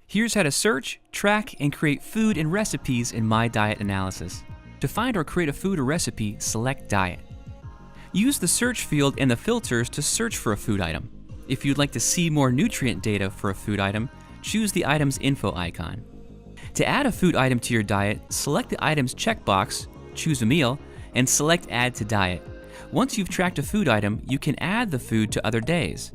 Here's how to search, track, and create food and recipes in MyDietAnalysis. To find or create a food or recipe, select Diet. Use the search field and the filters to search for a food item. If you'd like to see more nutrient data for a food item, choose the item's info icon. To add a food item to your diet, select the item's checkbox, choose a meal, and select Add to Diet. Once you've tracked a food item, you can add the food to other days.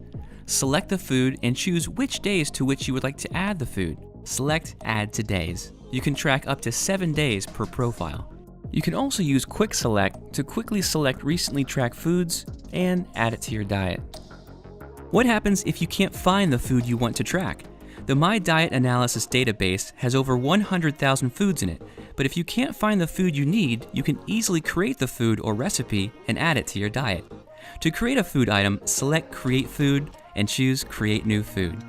Select the food and choose which days to which you would like to add the food. Select Add to Days. You can track up to 7 days per profile. You can also use Quick Select to quickly select recently tracked foods and add it to your diet. What happens if you can't find the food you want to track? The MyDietAnalysis database has over 100,000 foods in it, but if you can't find the food you need, you can easily create the food or recipe and add it to your diet. To create a food item, select Create Food and choose Create New Food.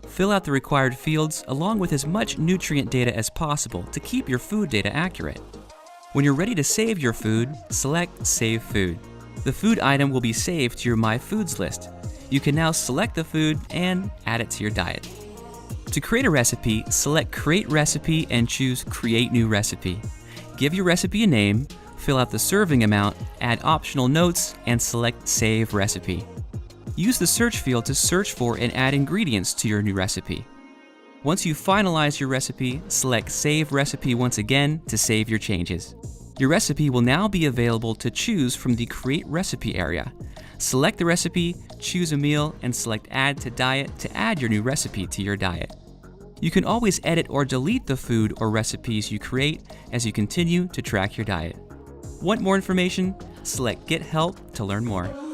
Fill out the required fields along with as much nutrient data as possible to keep your food data accurate. When you're ready to save your food, select Save Food. The food item will be saved to your My Foods list. You can now select the food and add it to your diet. To create a recipe, select Create Recipe and choose Create New Recipe. Give your recipe a name, fill out the serving amount, add optional notes, and select Save Recipe. Use the search field to search for and add ingredients to your new recipe. Once you finalize your recipe, select Save Recipe once again to save your changes. Your recipe will now be available to choose from the Create Recipe area. Select the recipe, choose a meal, and select Add to Diet to add your new recipe to your diet. You can always edit or delete the food or recipes you create as you continue to track your diet. Want more information? Select Get Help to learn more.